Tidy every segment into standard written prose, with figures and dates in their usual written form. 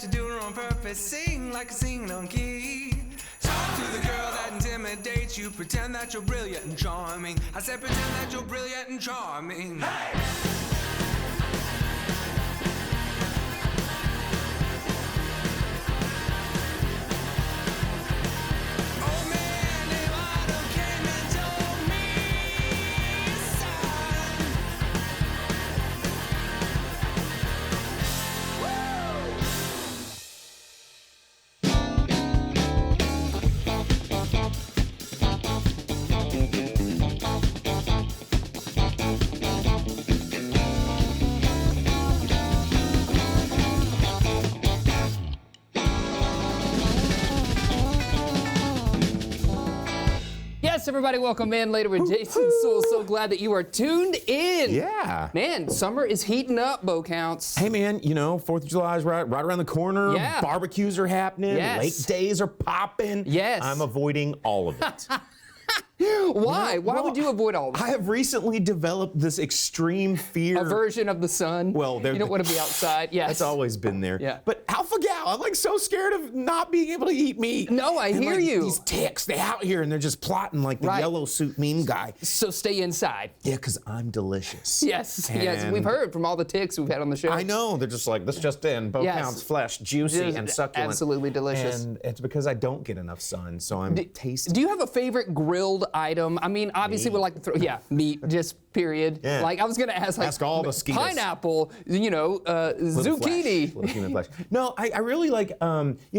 that you're doing on purpose. Sing like a singing on key. Talk to the girl that intimidates you. Pretend that you're brilliant and charming. I said pretend that you're brilliant and charming. Hey! Everybody, welcome in later with Jason Suel. So glad that you are tuned in. Yeah. Man, summer is heating up, Bo Counts. Hey, man, you know, 4th of July is right around the corner. Yeah. Barbecues are happening. Yes. Lake days are popping. Yes. I'm avoiding all of it. Why? Why would you avoid all of it? I have recently developed this extreme fear. Aversion of the sun. Well, you don't want to be outside. Yes. That's always been there. Yeah. But alpha gal, I'm like so scared of not being able to eat meat. No, I hear you. These ticks, they out here and they're just plotting like the yellow suit meme guy. So stay inside. Yeah, because I'm delicious. Yes, yes. We've heard from all the ticks we've had on the show. I know. They're just like, this just in. Bo Counts flesh, juicy and succulent. Absolutely delicious. And it's because I don't get enough sun, so I'm tasty. Do you have a favorite grilled item? I mean, obviously we like to throw, meat, just period. Yeah. Like I was gonna ask all the skeeters. Pineapple, you know, zucchini. Little human flesh. No, I really like, you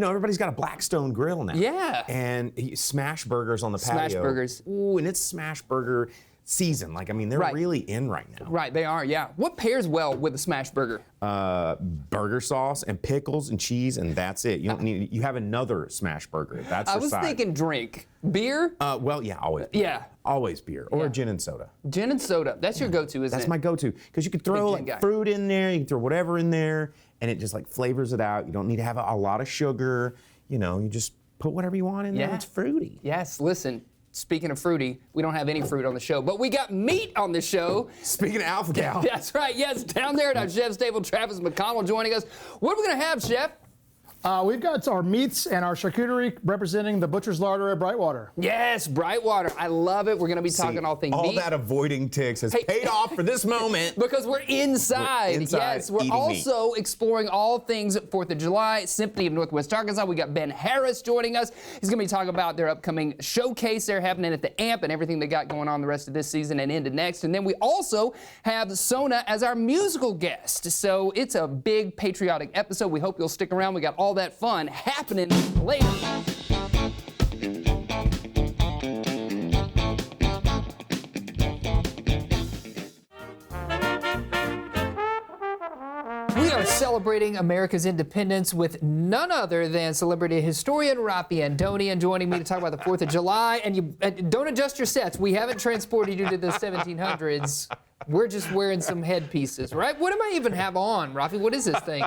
know, everybody's got a Blackstone grill now. Yeah. And smash burgers on the patio. Smash burgers. Ooh, and it's smash burger season. Like, I mean, they're really in right now. Right, they are, yeah. What pairs well with a smash burger? Burger sauce and pickles and cheese, and that's it. You don't need. You have another smash burger. That's I the was side. thinking drink. Beer? Well, yeah, always. Beer. Yeah. Always beer or gin and soda. Gin and soda. That's your go-to, isn't it? That's my go-to because you could throw like fruit in there, you can throw whatever in there, and it just like flavors it out. You don't need to have a lot of sugar. You know, you just put whatever you want in there. It's fruity. Yes. Listen. Speaking of fruity, we don't have any fruit on the show, but we got meat on the show. Speaking of alpha gal. That's right. Yes, down there at our chef's table, Travis McConnell joining us. What are we going to have, Chef? We've got our meats and our charcuterie representing the Butcher's Larder at Brightwater. Yes, Brightwater. I love it. We're going to be talking all things meat. All that avoiding ticks has paid off for this moment. Because we're inside. Yes, we're also exploring all things 4th of July, Symphony of Northwest Arkansas. We got Ben Harris joining us. He's going to be talking about their upcoming showcase they're happening at the AMP and everything they got going on the rest of this season and into next. And then we also have Sona as our musical guest. So it's a big patriotic episode. We hope you'll stick around. We got all that fun happening later. We are celebrating America's independence with none other than celebrity historian Rafi Andonian joining me to talk about the 4th of July. And you don't adjust your sets. We haven't transported you to the 1700s. We're just wearing some headpieces, right? What am I even have on, Rafi? What is this thing?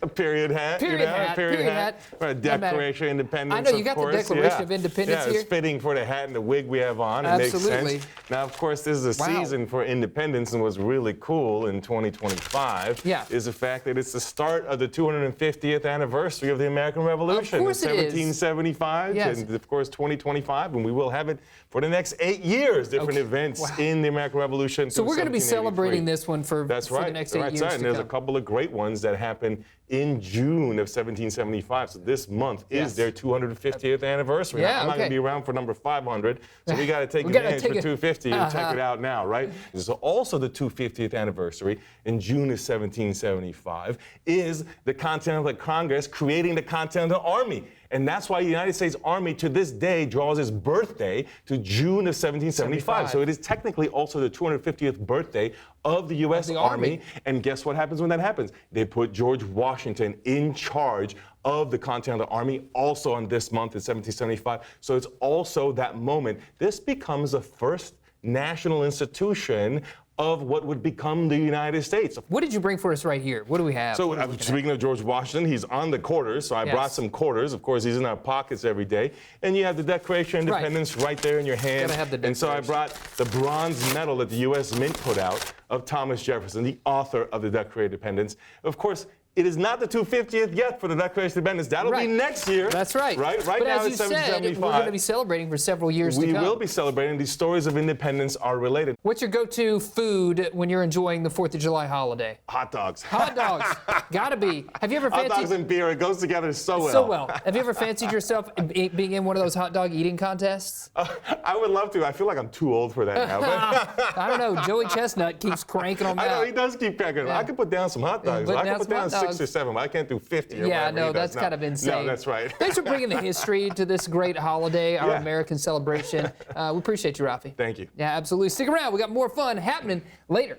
A period hat. Period hat. Period hat. A Declaration of Independence. I know you got the Declaration of Independence here. Yeah, it's fitting for the hat and the wig we have on. Absolutely. It makes sense. Now, of course, this is a season for independence, and what's really cool in 2025 is the fact that it's the start of the 250th anniversary of the American Revolution. Of course it is. 1775 and, of course, 2025, and we will have it for the next 8 years, different events in the American Revolution. So we're going to be celebrating this one for the next 8 years. And there's a couple of great ones that happened in June of 1775. So this month is their 250th anniversary. I'm not going to be around for number 500, so we got to take advantage for 250 and check it out now, right? So also the 250th anniversary in June of 1775 is the Continental Congress creating the Continental Army. And that's why the United States Army to this day draws its birthday to June of 1775. So it is technically also the 250th birthday of the U.S. Army. And guess what happens when that happens? They put George Washington in charge of the Continental Army also on this month in 1775. So it's also that moment. This becomes the first national institution of what would become the United States. What did you bring for us right here? What do we have? So speaking of George Washington, he's on the quarters, so I brought some quarters. Of course, he's in our pockets every day. And you have the Declaration of Independence right there in your hand. Gotta have the and so I brought the bronze medal that the U.S. Mint put out of Thomas Jefferson, the author of the Declaration of Independence. Of course, It is not the 250th yet for the Declaration of Independence. That'll be next year. That's right. Right but now as it's you said, 775. we're going to be celebrating for several years to come. We will be celebrating. These stories of independence are related. What's your go-to food when you're enjoying the 4th of July holiday? Hot dogs. Hot dogs. Gotta be. Have you ever fancied... Hot dogs and beer, it goes together so well. So well. Have you ever fancied yourself being in one of those hot dog eating contests? I would love to. I feel like I'm too old for that now. But I don't know. Joey Chestnut keeps cranking them out. I know, he does keep cranking them. Yeah. I could put down some hot dogs. I could put down 6 or 7, but I can't do 50 or yeah, whatever no, he that's does. kind of insane. No, that's right. Thanks for bringing the history to this great holiday, our American celebration. We appreciate you, Rafi. Thank you. Yeah, absolutely. Stick around. We got more fun happening later.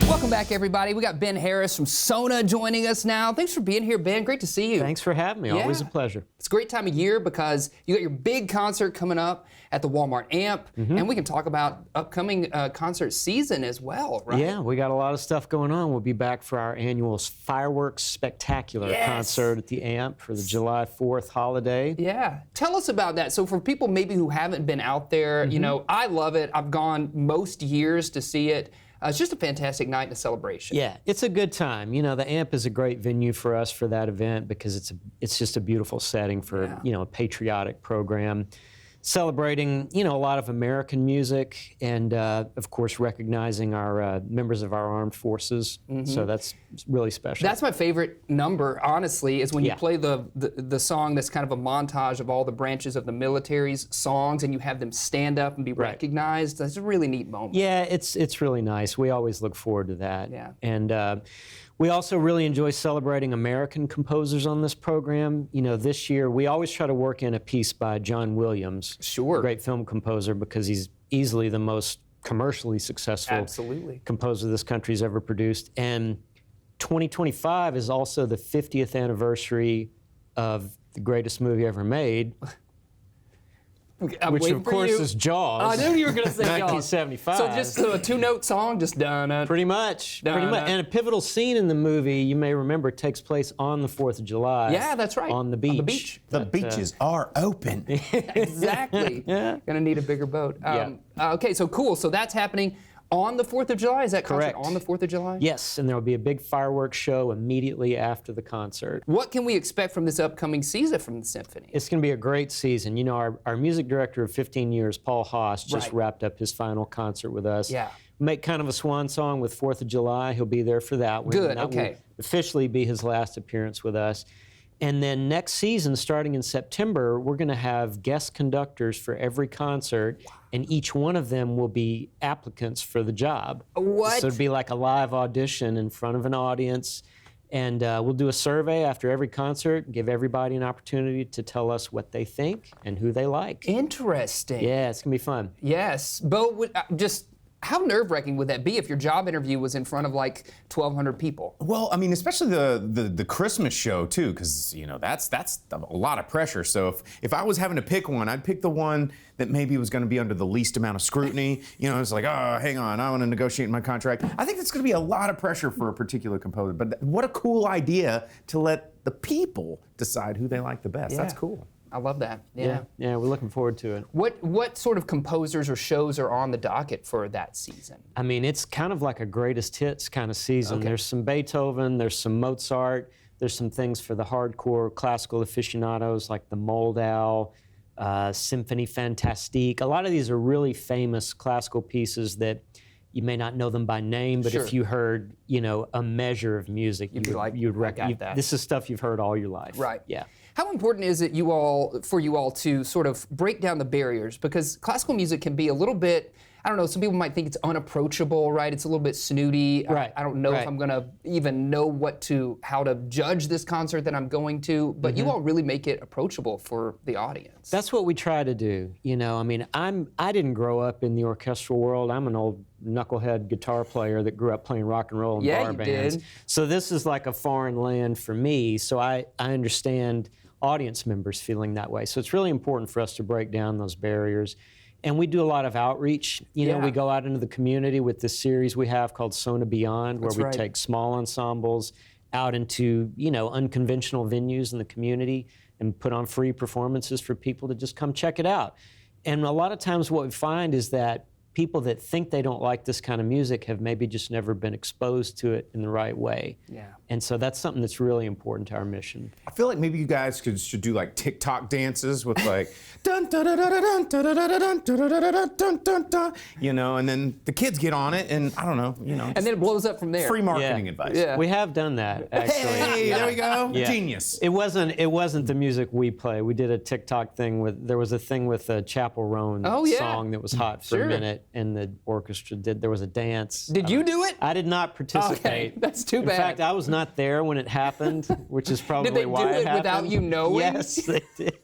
Welcome back, everybody. We got Ben Harris from Sona joining us now. Thanks for being here, Ben. Great to see you. Thanks for having me. Always a pleasure. It's a great time of year because you got your big concert coming up at the Walmart Amp, and we can talk about upcoming concert season as well, right? Yeah, we got a lot of stuff going on. We'll be back for our annual Fireworks Spectacular concert at the Amp for the July 4th holiday. Yeah. Tell us about that. So for people maybe who haven't been out there, you know, I love it. I've gone most years to see it. It's just a fantastic night and a celebration. Yeah, it's a good time. You know, the Amp is a great venue for us for that event because it's just a beautiful setting for, you know, a patriotic program. Celebrating, you know, a lot of American music and, of course, recognizing our members of our armed forces. So that's really special. That's my favorite number, honestly, is when you play the song that's kind of a montage of all the branches of the military's songs and you have them stand up and be recognized. That's a really neat moment. Yeah, it's really nice. We always look forward to that. Yeah. And we also really enjoy celebrating American composers on this program. You know, this year we always try to work in a piece by John Williams, a great film composer, because he's easily the most commercially successful composer this country's ever produced. And 2025 is also the 50th anniversary of the greatest movie ever made. Which of course is Jaws. I knew you were going to say Jaws. 1975. So just a two-note song, just done it. Pretty much. And a pivotal scene in the movie, you may remember, takes place on the 4th of July. Yeah, that's right. On the beach. The beaches are open. Exactly. Gonna need a bigger boat. Okay, so cool. So that's happening on the 4th of July? Is that concert on the 4th of July? Yes, and there will be a big fireworks show immediately after the concert. What can we expect from this upcoming season from the symphony? It's going to be a great season. You know, our music director of 15 years, Paul Haas, just wrapped up his final concert with us. Yeah. Make kind of a swan song with 4th of July. He'll be there for that one. Good, and that will officially be his last appearance with us. And then next season, starting in September, we're going to have guest conductors for every concert, and each one of them will be applicants for the job. What? So it'll be like a live audition in front of an audience, and we'll do a survey after every concert, give everybody an opportunity to tell us what they think and who they like. Interesting. Yeah, it's going to be fun. Yes. Bo, just how nerve-wracking would that be if your job interview was in front of like 1,200 people? Well, I mean, especially the Christmas show too, because you know that's a lot of pressure. So if I was having to pick one, I'd pick the one that maybe was going to be under the least amount of scrutiny. You know, it's like, oh, hang on, I want to negotiate my contract. I think that's going to be a lot of pressure for a particular composer. But what a cool idea to let the people decide who they like the best. That's cool. I love that. Yeah, we're looking forward to it. What sort of composers or shows are on the docket for that season? I mean, it's kind of like a greatest hits kind of season. There's some Beethoven, there's some Mozart, there's some things for the hardcore classical aficionados like the Moldau, Symphonie Fantastique. A lot of these are really famous classical pieces that you may not know them by name, but if you heard, you know, a measure of music, you'd recognize that. This is stuff you've heard all your life. Right. Yeah. How important is it for you all to sort of break down the barriers? Because classical music can be a little bit, I don't know, some people might think it's unapproachable, right? It's a little bit snooty. Right. I don't know if I'm gonna even know how to judge this concert that I'm going to, but you all really make it approachable for the audience. That's what we try to do. You know, I mean, I didn't grow up in the orchestral world. I'm an old knucklehead guitar player that grew up playing rock and roll in bar bands. Did. So this is like a foreign land for me. So I understand audience members feeling that way. So it's really important for us to break down those barriers. And we do a lot of outreach. You know, we go out into the community with this series we have called Sona Beyond, where we take small ensembles out into, you know, unconventional venues in the community and put on free performances for people to just come check it out. And a lot of times what we find is that people that think they don't like this kind of music have maybe just never been exposed to it in the right way. Yeah. And so that's something that's really important to our mission. I feel like maybe you guys should do like TikTok dances with like dun dun dun dun dun dun dun dun dun dun dun dun, you know, and then the kids get on it, and I don't know, you know. And then it blows up from there. Free marketing advice. Yeah. We have done that, actually. Hey, there we go. Yeah. Genius. It wasn't the music we play. We did a TikTok thing there was a thing with a Chapel Roan song that was hot for a minute, and the orchestra there was a dance. Did you do it? I did not participate. Okay, that's too bad. In fact, I was not there when it happened, which is probably Did they why do it happened. without you knowing? Yes, they did.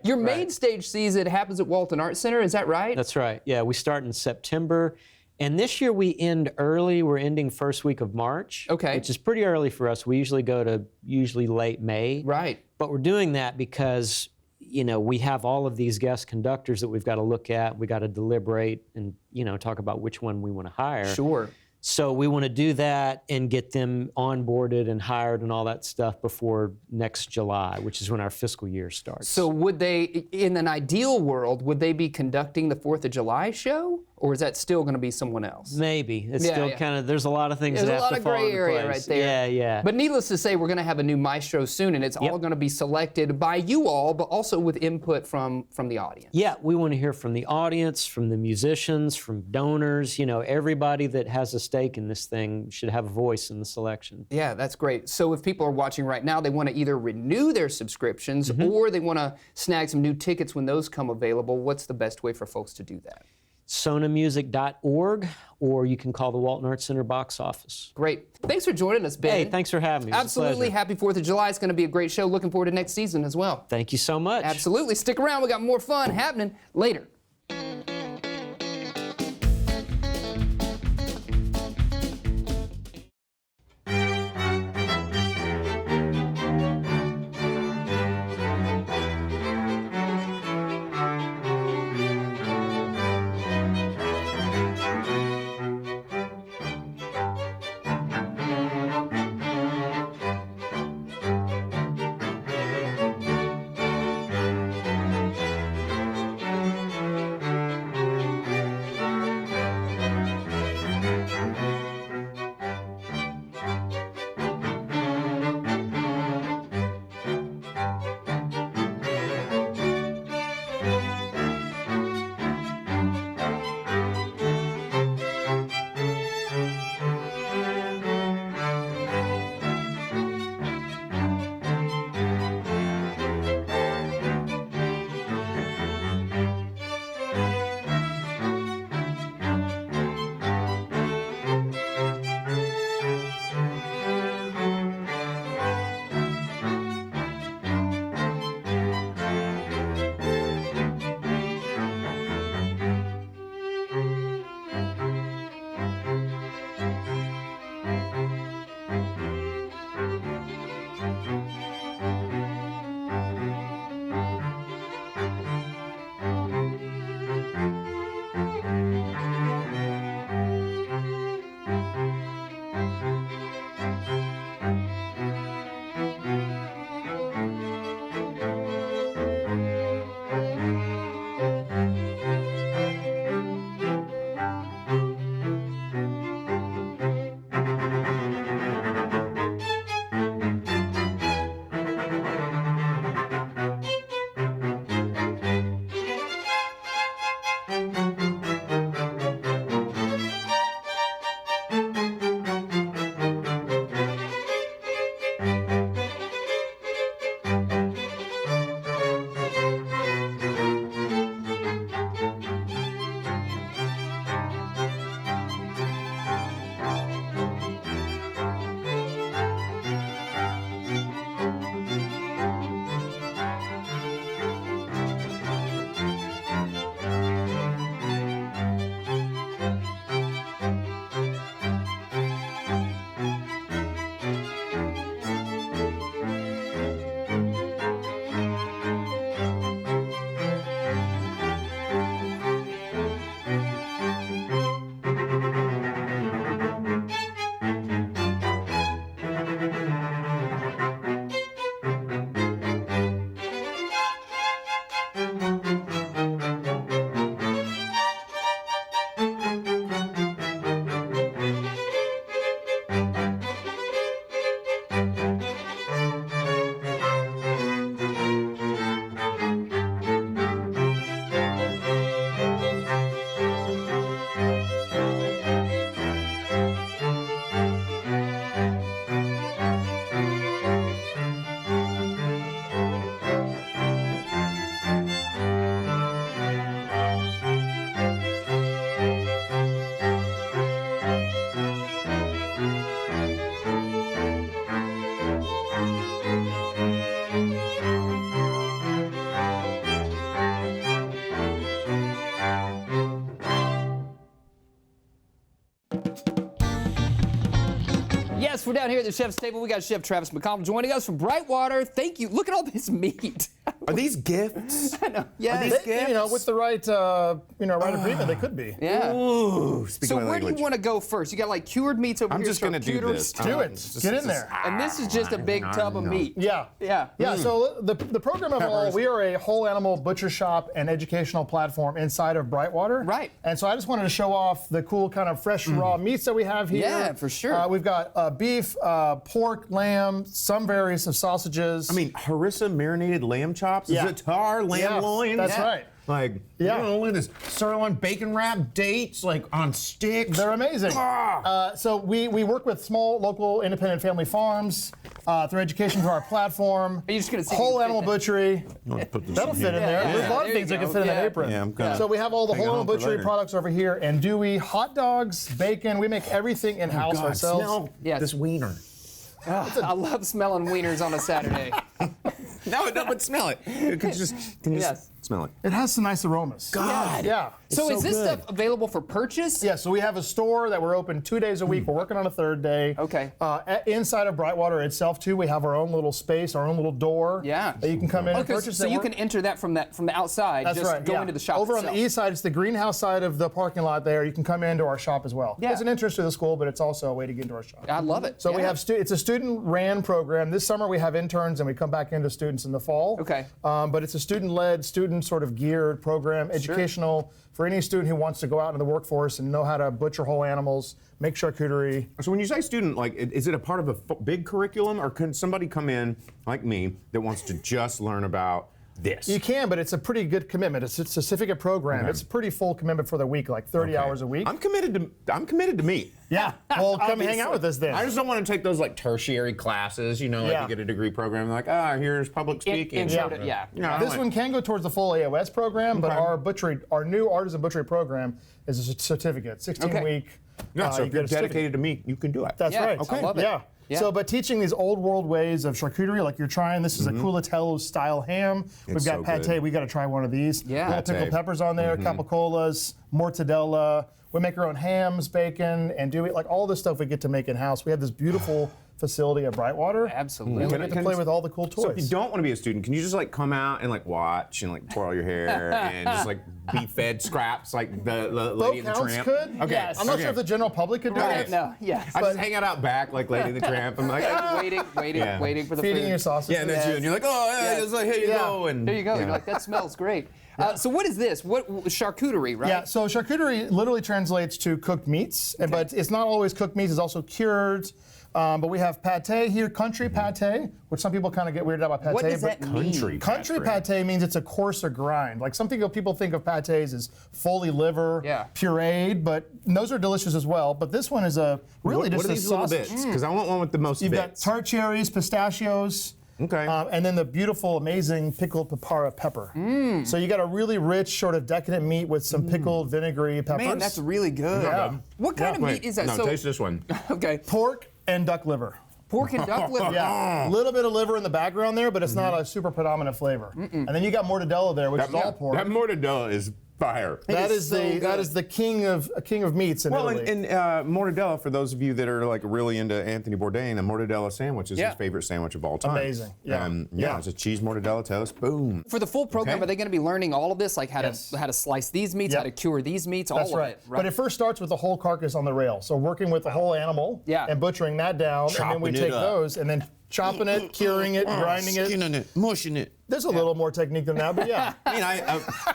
Your main stage season happens at Walton Arts Center, is that right? That's right. Yeah, we start in September. And this year we end early. We're ending first week of March. Okay. Which is pretty early for us. We usually go to late May. Right. But we're doing that because, you know, we have all of these guest conductors that we've got to look at. We got to deliberate and, you know, talk about which one we want to hire. Sure. So we want to do that and get them onboarded and hired and all that stuff before next July, which is when our fiscal year starts. So would they, in an ideal world, would they be conducting the 4th of July show? Or is that still going to be someone else? Maybe. It's still kind of, there's a lot of things There's that a have lot to of fall gray into area place. right there. Yeah, yeah. But needless to say, we're going to have a new maestro soon, and it's all going to be selected by you all, but also with input from the audience. Yeah, we want to hear from the audience, from the musicians, from donors. You know, everybody that has a stake in this thing should have a voice in the selection. Yeah, that's great. So if people are watching right now, they want to either renew their subscriptions or they want to snag some new tickets when those come available, what's the best way for folks to do that? sonamusic.org, or you can call the Walton Arts Center box office. Great. Thanks for joining us, Ben. Hey, thanks for having me. It was a Absolutely. pleasure. Happy 4th of July. It's going to be a great show. Looking forward to next season as well. Thank you so much. Absolutely. Stick around. We got more fun happening later. we're down here at the chef's table. We got Chef Travis McConnell joining us from Brightwater. Thank you. Look at all this meat. Are these gifts? I know. Yeah. You know, with the right, right agreement, they could be. Yeah. Ooh, So where do you want to go first? You got like cured meats over here. I'm just going to do charcuterie this. Do it. Get in there. And this is just a big tub of meat. Yeah. Yeah. Yeah, so the program of all, we are a whole animal butcher shop and educational platform inside of Brightwater. Right. And so I just wanted to show off the cool kind of fresh raw meats that we have here. Yeah, for sure. We've got beef, pork, lamb, some various of sausages. I mean, harissa marinated lamb chops, Yeah. za'atar lamb loins. That's right. Like, Yeah. you know, look at this sirloin bacon wrapped dates, like on sticks. They're amazing. So we work with small, local, independent family farms through education through our platform. Are you just gonna see if whole you can animal fit that? butchery? Put this That'll in fit in there. Yeah, There's a lot there of things you that can go. fit in that Yeah. apron. Yeah, I'm gonna So we have all the hang whole on animal for butchery later. products over here, andouille, hot dogs, bacon. We make everything in-house God, ourselves. smell Yes. this wiener. I love smelling wieners on a Saturday. No, but smell it. Can you Yes. just smell it? It has some nice aromas. God. Yeah. So is so this good. stuff available for purchase? Yeah, so we have a store that we're open 2 days a week. We're working on a third day. Okay. Inside of Brightwater itself, too, we have our own little space, our own little door. Yeah. That you can come in and Okay, purchase. so that you we're- can enter that from the outside. That's just right. go yeah. into the shop Over itself. on the east side, it's the greenhouse side of the parking lot there. You can come into our shop as well. Yeah. It's an entrance to the school, but it's also a way to get into our shop. I love it. So we Yeah. have it's a student-ran program. This summer we have interns, and we come back into students in the fall. Okay. But it's a student-led, student sort of geared program, educational for any student who wants to go out into the workforce and know how to butcher whole animals, make charcuterie. So when you say student, like, is it a part of a big curriculum, or can somebody come in like me that wants to just learn about this? You can, but it's a pretty good commitment. It's a certificate program. Okay. It's a pretty full commitment for the week, like 30 hours a week. I'm committed to meat. Yeah. Well, come hang out with us then. I just don't want to take those like tertiary classes, you know, like Yeah. you get a degree program, like, here's public speaking. intro to- yeah. You know, This like- one can go towards the full AOS program, but our new artisan butchery program is a certificate, 16-week. Yeah, so if you you're get a certificate. dedicated to meat, you can do it. That's Yeah, right. I love it. Yeah. Yeah. So, but teaching these old world ways of charcuterie, like you're trying, this is a culatello style ham. We've got so pate. good. We got to try one of these. Yeah. Little pickled Pate. peppers on there, capicolas, mortadella. We make our own hams, bacon, and do it like all this stuff we get to make in house. We have this beautiful facility at Brightwater. Absolutely. And we get to play with all the cool toys. So if you don't want to be a student, can you just like come out and like watch and like twirl your hair and just like be fed scraps like the Lady and the counts Tramp? could. Okay. Yes. I'm not okay. sure if the general public could do Okay. it. No, yes. I just hang out back like Lady and the Tramp. I'm like, waiting Yeah. for the Feeding food. your sausage. yeah, and that's you, and you're like, oh, yeah, Yes. it's like, here you go, and There you go. Yeah. You're like, that smells great. So what is this? What charcuterie, right? Yeah, so charcuterie literally translates to cooked meats, but it's not always cooked meats, it's also cured. But we have pate here, country pate, which some people kind of get weirded out by pate. What does but that mean? Country pate means it's a coarser grind. Like some people think of pates as fully liver, Yeah. pureed, but those are delicious as well. But this one is a really what just are a these little sausage. bits? Because I want one with the most You've got bits. tart cherries, pistachios. Okay. And then the beautiful, amazing pickled papara pepper. So you got a really rich, sort of decadent meat with some pickled vinegary peppers. Man, that's really good. Yeah. What kind of Wait, meat is that? No, So taste this one. okay, pork and duck liver. pork and duck liver. Yeah, a little bit of liver in the background there, but it's not a super predominant flavor. And then you got mortadella there, which is all pork. That mortadella is fire. That is is so that good. is the king of meats in Well, Italy. and mortadella, for those of you that are like really into Anthony Bourdain, a mortadella sandwich is Yeah. his favorite sandwich of all time. Amazing. Yeah. Yeah, it's a cheese mortadella toast. Boom. For the full program, Okay. are they going to be learning all of this, like how Yes. to slice these meats, Yep. how to cure these meats, That's all right. of it? But it first starts with the whole carcass on the rail. So working with the whole animal Yeah. and butchering that down, and then we Chopping it take up. those and then chopping it, curing it, grinding it. Skinning it, mushing it. There's a little more technique than that, but yeah. I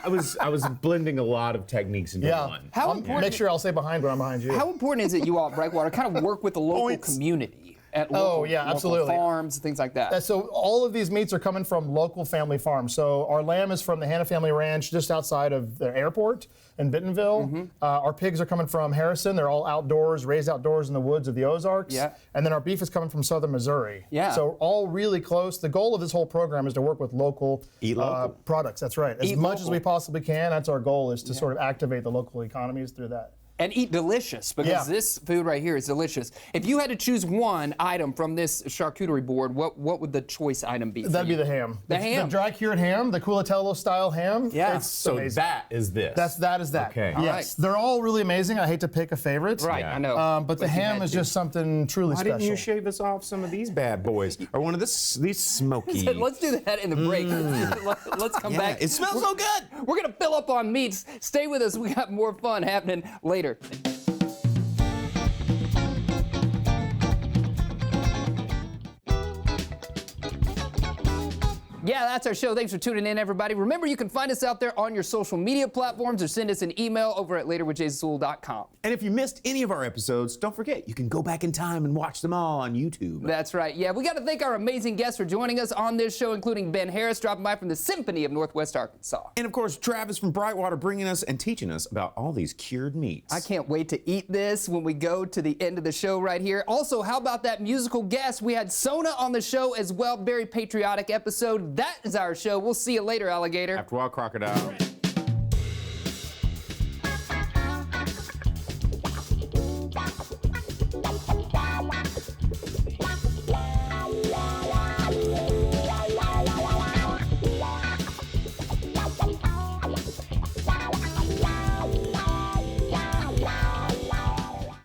mean, I was blending a lot of techniques into Yeah. one. How I'll important- make sure I'll stay behind when I'm behind you. How important is it you all at Breakwater kind of work with the local Points. community at local, yeah, local absolutely. farms, things like that? So all of these meats are coming from local family farms. So our lamb is from the Hanna Family Ranch just outside of the airport in Bentonville. Mm-hmm. Our pigs are coming from Harrison. They're all outdoors, raised outdoors in the woods of the Ozarks. Yeah. And then our beef is coming from southern Missouri. Yeah. So all really close. The goal of this whole program is to work with local, Eat local. products. That's right. As Eat much as local. we possibly can. That's our goal, is to sort of activate the local economies through that. and eat delicious, because this food right here is delicious. If you had to choose one item from this charcuterie board, what would the choice item be? That'd be the ham. The ham. The dry cured ham, the Culatello style ham. Yeah. It's So amazing. that is this. That is that. Okay. Yes. They're all really amazing. I hate to pick a favorite. Right, Yeah. I know. But the ham is just something truly Why special. didn't you shave us off some of these bad boys? Or one of these smoky. Let's do that in the break. Let's come back. It smells so good. We're gonna fill up on meats. Stay with us. We got more fun happening later. Yeah, that's our show. Thanks for tuning in, everybody. Remember, you can find us out there on your social media platforms or send us an email over at laterwithjasontsuel.com. And if you missed any of our episodes, don't forget, you can go back in time and watch them all on YouTube. That's right. Yeah, we got to thank our amazing guests for joining us on this show, including Ben Harris, dropping by from the Symphony of Northwest Arkansas. And of course, Travis from Brightwater bringing us and teaching us about all these cured meats. I can't wait to eat this when we go to the end of the show right here. Also, how about that musical guest? We had Sona on the show as well. Very patriotic episode. That is our show. We'll see you later, alligator. After a while, crocodile.